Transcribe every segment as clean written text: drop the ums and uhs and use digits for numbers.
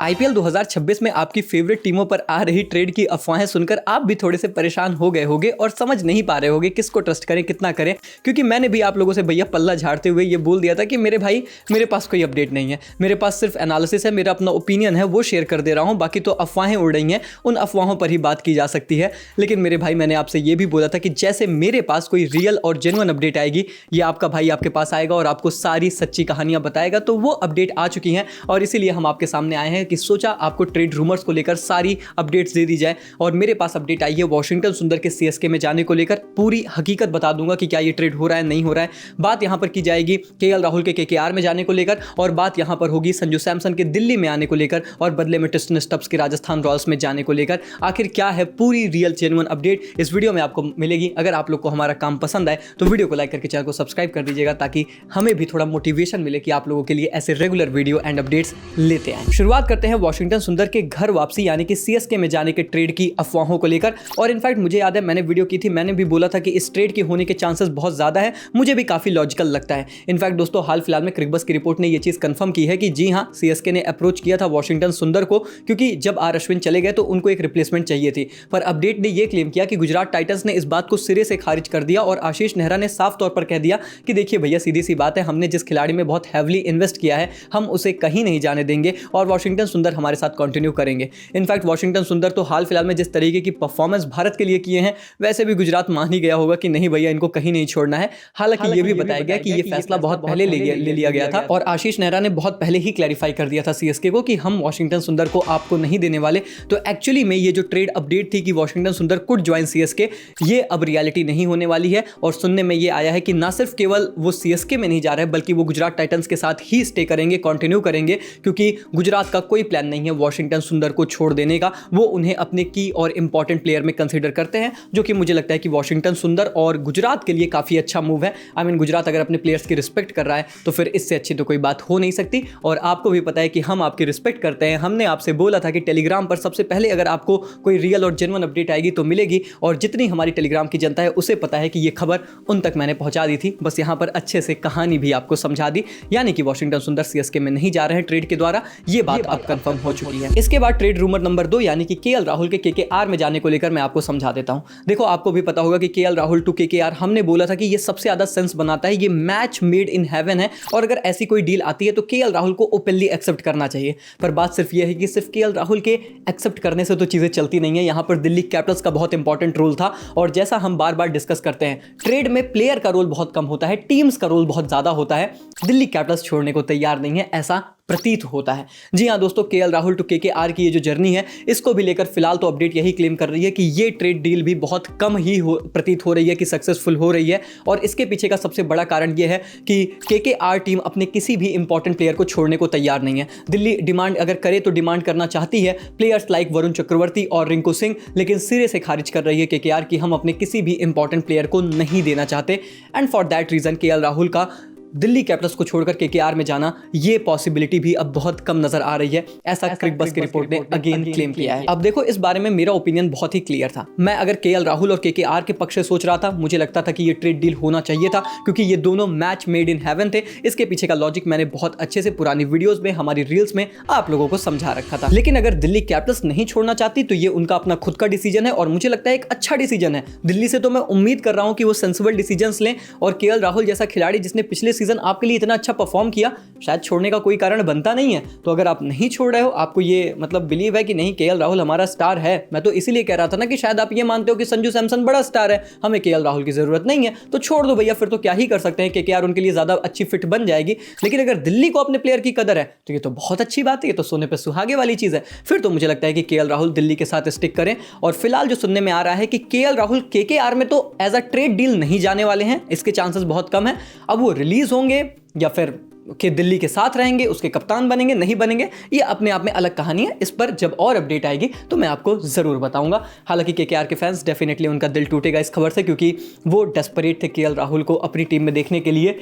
IPL 2026 में आपकी favourite टीमों पर आ रही ट्रेड की अफवाहें सुनकर आप भी थोड़े से परेशान हो गए होंगे और समझ नहीं पा रहे होंगे किसको ट्रस्ट करें कितना करें, क्योंकि मैंने भी आप लोगों से भैया पल्ला झाड़ते हुए ये बोल दिया था कि मेरे भाई मेरे पास कोई अपडेट नहीं है, मेरे पास सिर्फ एनालिसिस है, मेरा अपना ओपिनियन है वो शेयर कर दे रहा हूँ, बाकी तो अफवाहें उड़ रही हैं, उन अफवाहों पर ही बात की जा सकती है। लेकिन मेरे भाई मैंने आपसे ये भी बोला था कि जैसे मेरे पास कोई रियल और जेन्युइन अपडेट आएगी ये आपका भाई आपके पास आएगा और आपको सारी सच्ची कहानियां बताएगा। तो वो अपडेट आ चुकी हैं और इसीलिए हम आपके सामने आए हैं कि सोचा आपको ट्रेड रूमर्स को लेकर सारी अपडेट्स दे दी जाए। और मेरे पास अपडेट आई है वॉशिंगटन सुंदर के सीएसके में जाने को लेकर, पूरी हकीकत बता दूंगा कि क्या ये ट्रेड हो रहा है नहीं हो रहा है। बात यहां पर की जाएगी केएल राहुल के केकेआर में जाने को लेकर, और बात यहां पर होगी संजू सैमसन के दिल्ली में आने को लेकर और बदले में टिस्टन स्टब्स के राजस्थान रॉयल्स में जाने को लेकर। आखिर क्या है पूरी रियल जेन्युइन अपडेट इस वीडियो में आपको मिलेगी। अगर आप लोग को हमारा काम पसंद आए तो वीडियो को लाइक करके चैनल को सब्सक्राइब कर दीजिएगा ताकि हमें भी थोड़ा मोटिवेशन मिले कि आप लोगों के लिए ऐसे रेगुलर वीडियो एंड अपडेट्स लेते आए। शुरुआत करते हैं वॉशिंगटन सुंदर के घर वापसी यानी कि सीएसके में जाने के ट्रेड की अफवाहों को लेकर। और इनफैक्ट मुझे याद है मैंने वीडियो की थी, मैंने भी बोला था कि इस ट्रेड के होने के चांसेस बहुत ज्यादा है, मुझे भी काफी लॉजिकल लगता है। इनफैक्ट दोस्तों हाल फिलहाल में क्रिकबज़ की रिपोर्ट ने यह चीज कंफर्म की है कि जी हां सीएसके ने अप्रोच किया था वॉशिंगटन सुंदर को, क्योंकि जब आर अश्विन चले गए तो उनको एक रिप्लेसमेंट चाहिए थी। पर अपडेट ने यह क्लेम किया कि गुजरात टाइटंस ने इस बात को सिरे से खारिज कर दिया और आशीष नेहरा ने साफ तौर पर कह दिया कि देखिए भैया सीधी सी बात है, हमने जिस खिलाड़ी में बहुत हैवली इन्वेस्ट किया है हम उसे कहीं नहीं जाने देंगे और वॉशिंगटन सुंदर हमारे साथ कंटिन्यू करेंगे। इनफैक्ट वॉशिंगटन सुंदर तो हाल फिलहाल में जिस तरीके की परफॉर्मेंस भारत के लिए किए हैं वैसे भी गुजरात मान ही गया होगा कि नहीं भैया इनको कहीं नहीं छोड़ना है। हालांकि ये भी बताया गया कि ये फैसला बहुत पहले ले लिया गया था और आशीष नेहरा ने बहुत पहले ही क्लैरिफाई कर दिया था सीएसके को कि हम वॉशिंगटन सुंदर को आपको नहीं देने वाले। तो एक्चुअली में ये जो ट्रेड अपडेट थी कि वॉशिंगटन सुंदर कुड ज्वाइन सीएसके, ये अब रियलिटी नहीं होने वाली है। और सुनने में ये आया है कि ना सिर्फ केवल वो सीएसके में नहीं जा रहे हैं बल्कि वो गुजरात टाइटंस के साथ ही स्टे करेंगे, कंटिन्यू करेंगे, क्योंकि गुजरात का कोई प्लान नहीं है वॉशिंगटन सुंदर को छोड़ देने का। वो उन्हें अपने की और इंपॉर्टेंट प्लेयर में कंसीडर करते हैं, जो कि मुझे लगता है कि वॉशिंगटन सुंदर और गुजरात के लिए काफी अच्छा मूव है। आई मीन गुजरात अगर अपने प्लेयर्स की रिस्पेक्ट कर रहा है तो फिर इससे अच्छी तो कोई बात हो नहीं सकती। और आपको भी पता है कि हम आपकी रिस्पेक्ट करते हैं। हमने आपसे बोला था कि टेलीग्राम पर सबसे पहले अगर आपको कोई रियल और जेन्युइन अपडेट आएगी तो मिलेगी, और जितनी हमारी टेलीग्राम की जनता है उसे पता है कि ये खबर उन तक मैंने पहुंचा दी थी। बस यहां पर अच्छे से कहानी भी आपको समझा दी, यानी कि वॉशिंगटन सुंदर सीएसके में नहीं जा रहे हैं ट्रेड के द्वारा, ये बात अब कंफर्म हो चुकी है। इसके बाद ट्रेड रूमर नंबर 2 यानी कि केएल राहुल के केकेआर में जाने को लेकर मैं आपको समझा देता हूं। देखो आपको भी पता होगा कि केएल राहुल टू केकेआर हमने बोला था कि ये सबसे ज्यादा सेंस बनाता है, ये मैच मेड इन हेवन है, और अगर ऐसी कोई डील आती है तो केएल राहुल को ओपनली एक्सेप्ट करना चाहिए। पर बात सिर्फ ये है कि सिर्फ केएल राहुल के एक्सेप्ट करने से तो चीजें चलती नहीं है, यहां पर दिल्ली कैपिटल्स का बहुत इंपॉर्टेंट रोल था। और जैसा हम बार बार डिस्कस करते हैं, ट्रेड में प्लेयर का रोल बहुत कम होता है, टीम्स का रोल बहुत ज्यादा होता है। दिल्ली कैपिटल्स छोड़ने को तैयार नहीं है, ऐसा प्रतीत होता है। जी हां दोस्तों, केएल राहुल टू केकेआर की ये जो जर्नी है इसको भी लेकर फिलहाल तो अपडेट यही क्लेम कर रही है कि ये ट्रेड डील भी बहुत कम ही प्रतीत हो रही है कि सक्सेसफुल हो रही है। और इसके पीछे का सबसे बड़ा कारण ये है कि केकेआर टीम अपने किसी भी इंपॉर्टेंट प्लेयर को छोड़ने को तैयार नहीं है। दिल्ली डिमांड अगर करे तो डिमांड करना चाहती है प्लेयर्स लाइक वरुण चक्रवर्ती और रिंकू सिंह, लेकिन सिरे से खारिज कर रही है केकेआर कि हम अपने किसी भी इंपॉर्टेंट प्लेयर को नहीं देना चाहते। And for that reason KL Rahul का दिल्ली कैपिटल्स को छोड़कर केकेआर में जाना, ये पॉसिबिलिटी भी अब बहुत कम नजर आ रही है, ऐसा क्रिकबज़ की रिपोर्ट ने अगेन क्लेम किया है। अब देखो इस बारे में मेरा ओपिनियन बहुत ही क्लियर था। मैं अगर केएल राहुल और केकेआर के पक्ष से सोच रहा था, मुझे लगता था कि ये ट्रेड डील होना चाहिए था, क्योंकि ये दोनों मैच मेड इन हेवन थे। इसके पीछे का लॉजिक मैंने बहुत अच्छे से पुरानी वीडियोस में, हमारी रील्स में आप लोगों को समझा रखा था। लेकिन अगर दिल्ली कैपिटल्स नहीं छोड़ना चाहती तो ये उनका अपना खुद का डिसीजन है, और मुझे लगता है एक अच्छा डिसीजन है। दिल्ली से तो मैं उम्मीद कर रहा हूं कि वो सेंसिबल डिसीजंस लें, और केएल राहुल जैसा खिलाड़ी जिसने पिछले सीजन आपके लिए इतना अच्छा परफॉर्म किया, शायद छोड़ने का कोई कारण बनता नहीं है। तो अगर आप नहीं छोड़ रहे हो, आपको ये मतलब बिलीव है कि नहीं केएल राहुल हमारा स्टार है, मैं तो इसीलिए कह रहा था ना कि शायद आप ये मानते हो कि संजू सैमसन बड़ा स्टार है, हमें केएल राहुल की जरूरत नहीं है, तो छोड़ दो भैया, फिर तो क्या ही कर सकते हैं, केकेआर उनके लिए ज्यादा अच्छी फिट बन जाएगी। लेकिन अगर दिल्ली को अपने प्लेयर की कदर है तो ये तो बहुत अच्छी बात है, ये तो सोने पे सुहागे वाली चीज है। फिर तो मुझे लगता है कि केएल राहुल दिल्ली के साथ स्टिक करें। और फिलहाल जो सुनने में आ रहा है कि केएल राहुल केकेआर में तो एज अ ट्रेड डील नहीं जाने वाले हैं, इसके चांसेस बहुत कम है। अब वो रिलीज होंगे या फिर कि दिल्ली के साथ रहेंगे, उसके कप्तान बनेंगे नहीं बनेंगे, ये अपने आप में अलग कहानी है। इस पर जब और अपडेट आएगी तो मैं आपको जरूर बताऊंगा। हालांकि केकेआर के फैंस डेफिनेटली उनका दिल टूटेगा इस खबर से, क्योंकि वो डेस्परेट थे केएल राहुल को अपनी टीम में देखने के लिए,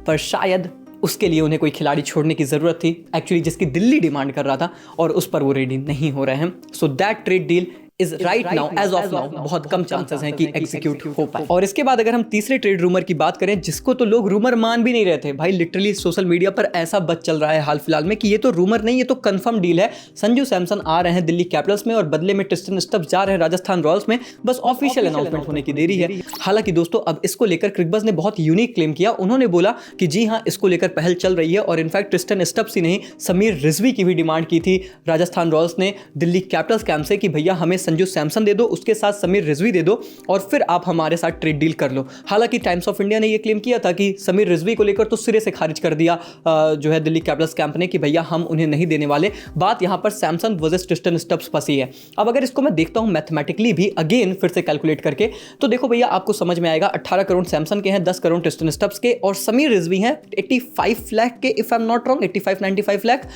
पर शायद उसके लिए उन्हें कोई खिलाड़ी छोड़ने की जरूरत थी एक्चुअली जिसकी दिल्ली डिमांड कर रहा था, और उस पर वो रेडी नहीं हो रहे हैं। So that trade deal is right now as of now बहुत कम चांसेस हैं कि एग्जीक्यूट हो पाए। और इसके बाद अगर हम तीसरे ट्रेड रूमर की बात करें, जिसको तो लोग रूमर मान भी नहीं रहे थे भाई, लिटरली सोशल मीडिया पर ऐसा बज चल रहा है हाल फिलहाल में कि ये तो रूमर नहीं, ये तो कंफर्म डील है। संजू सैमसन आ रहे हैं दिल्ली कैपिटल्स में और बदले में ट्रिस्टन स्टब्स जा रहे हैं राजस्थान रॉयल्स में। बस ऑफिशियल अनाउंसमेंट होने की देरी है। हालांकि दोस्तों अब इसको लेकर क्रिकबज़ ने बहुत यूनिक क्लेम किया। उन्होंने बोला कि जी हाँ, इसको लेकर पहल चल रही है और इनफैक्ट ट्रिस्टन स्टब्स ही नहीं, समीर रिजवी की भी डिमांड की थी राजस्थान रॉयल्स ने दिल्ली कैपिटल्स कैंप से कि भैया हमें संजू सैमसन दे दो, उसके साथ समीर रिजवी दे दो और फिर आप हमारे साथ ट्रेड डील कर लो। हालांकि टाइम्स ऑफ इंडिया ने यह क्लेम किया था कि समीर रिजवी को लेकर तो सिरे से खारिज कर दिया जो है दिल्ली कैपिटल्स कैंप ने कि भैया हम उन्हें नहीं देने वाले। बात यहां पर सैमसन वर्सेस ट्रिस्टन स्टब्स फंसी है। अब अगर इसको मैं देखता हूं मैथमेटिकली भी अगेन फिर से कैलकुलेट करके, तो देखो भैया आपको समझ में आएगा 18 करोड़ सैमसन के हैं, 10 करोड़ ट्रिस्टन स्टब्स के और समीर रिजवी हैं 85 लाख के, if I am not wrong 85-95 lakh.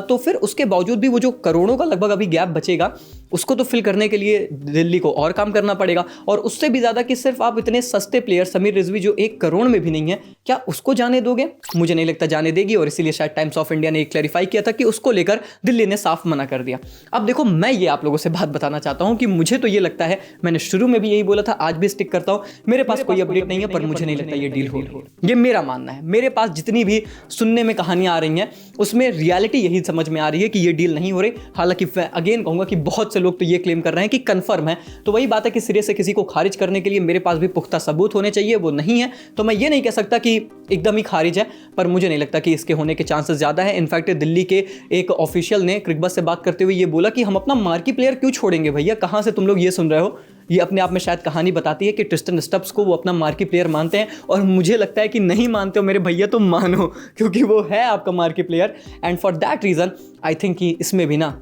तो फिर उसके बावजूद भी वो जो करोड़ों का लगभग अभी गैप बचेगा उसको तो फिल करने के लिए दिल्ली को और काम करना पड़ेगा। और उससे भी ज़्यादा कि सिर्फ आप इतने सस्ते प्लेयर समीर रिजवी जो 1 करोड़ में भी नहीं है, क्या उसको जाने दोगे? मुझे नहीं लगता जाने देगी। और इसीलिए शायद टाइम्स ऑफ इंडिया ने क्लैरिफाई किया था कि उसको लेकर दिल्ली ने साफ मना कर दिया। अब देखो मैं ये आप लोगों से बात बताना चाहता हूं कि मुझे तो ये लगता है, मैंने शुरू में भी यही बोला था, आज भी स्टिक करता हूं, मेरे पास कोई अपडेट नहीं है, पर मुझे नहीं लगता ये डील हो रही है। ये मेरा मानना है। मेरे पास जितनी भी सुनने में कहानियां आ रही हैं उसमें रियलिटी यही समझ में आ रही है कि ये डील नहीं हो रही। हालांकि मैं अगेन कहूंगा कि बहुत से लोग तो ये क्लेम कर रहे हैं कि कंफर्म है। तो वही बात है कि सिरे से किसी को खारिज करने के लिए मेरे पास भी पुख्ता सबूत होने चाहिए, वो नहीं है। तो मैं ये नहीं कह सकता कि एकदम ही खारिज है, पर मुझे नहीं लगता कि इसके होने के चांसेस ज्यादा है। इनफैक्ट दिल्ली के एक ऑफिशियल ने क्रिकबज़ से बात करते हुए ये बोला कि हम अपना मार्की प्लेयर क्यों छोड़ेंगे भैया, कहां से तुम लोग ये सुन रहे हो? ये अपने आप में शायद कहानी बताती है कि ट्रिस्टन स्टब्स को वो अपना मार्की प्लेयर मानते हैं। और मुझे लगता है कि नहीं मानते हो मेरे भैया तो मानो, क्योंकि वो है आपका marquee player. And for that reason I think कि इसमें भी ना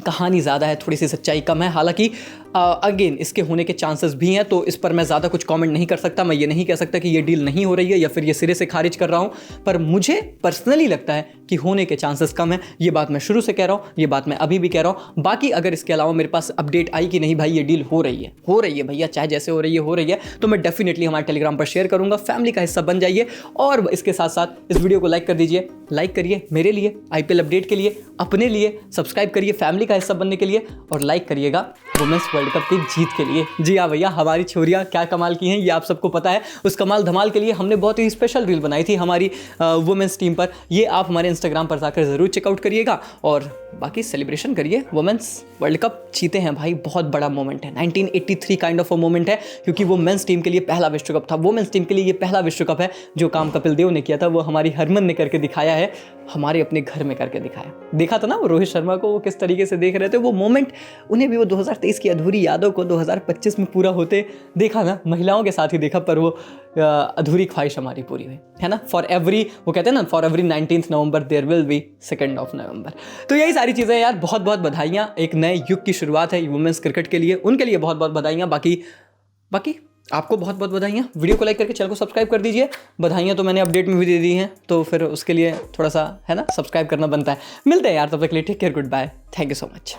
कहानी ज़्यादा है, थोड़ी सी सच्चाई कम है। हालांकि अगेन इसके होने के चांसेस भी हैं, तो इस पर मैं ज़्यादा कुछ कमेंट नहीं कर सकता। मैं ये नहीं कह सकता कि ये डील नहीं हो रही है या फिर ये सिरे से खारिज कर रहा हूँ, पर मुझे पर्सनली लगता है कि होने के चांसेस कम है। ये बात मैं शुरू से कह रहा हूँ, ये बात मैं अभी भी कह रहा हूँ। बाकी अगर इसके अलावा मेरे पास अपडेट आई कि नहीं भाई ये डील हो रही है भैया, चाहे जैसे हो रही है, तो मैं डेफिनेटली हमारे टेलीग्राम पर शेयर करूँगा। फैमिली का हिस्सा बन जाइए और इसके साथ साथ इस वीडियो को लाइक कर दीजिए। लाइक करिए मेरे लिए, IPL अपडेट के लिए, अपने लिए, सब्सक्राइब करिए फैमिली का हिस्सा बनने के लिए और लाइक करिएगा वुमेन्स वर्ल्ड कप की जीत के लिए। जी हाँ भैया, हमारी छोरियाँ क्या कमाल की हैं ये आप सबको पता है। उस कमाल धमाल के लिए हमने बहुत ही स्पेशल रील बनाई थी हमारी वुमेन्स टीम पर। ये आप हमारे इंस्टाग्राम पर जाकर ज़रूर चेकआउट करिएगा और बाकी सेलिब्रेशन करिए। वुमेन्स वर्ल्ड कप जीते हैं भाई, बहुत बड़ा मोमेंट है। 1983 काइंड ऑफ अ मोमेंट है, क्योंकि वो मेंस टीम के लिए पहला विश्व कप था। वुमेन्स टीम के लिए ये पहला विश्व कप है। जो काम कपिल देव ने किया था वो हमारी हरमन ने करके दिखाया है, हमारे अपने घर में करके दिखाया। देखा था ना वो रोहित शर्मा को वो किस तरीके से देख रहे थे, वो मोमेंट उन्हें भी वो 2023 की अधूरी यादों को 2025 में पूरा होते देखा ना, महिलाओं के साथ ही देखा, पर वो अधूरी ख्वाहिश हमारी पूरी हुई है ना। फॉर एवरी, वो कहते हैं ना, for every 19th November there will be 2nd of November। तो यही सारी चीज़ें यार, बहुत बहुत बधाइयाँ। एक नए युग की शुरुआत है वुमेन्स क्रिकेट के लिए, उनके लिए बहुत बहुत बधाइयाँ। बाकी आपको बहुत बहुत बधाइयाँ। वीडियो को लाइक करके चैनल को सब्सक्राइब कर दीजिए। बधाइयाँ तो मैंने अपडेट में भी दे दी हैं, तो फिर उसके लिए थोड़ा सा है ना सब्सक्राइब करना बनता है। मिलते हैं यार, तब तक के लिए take care, goodbye, thank you so much.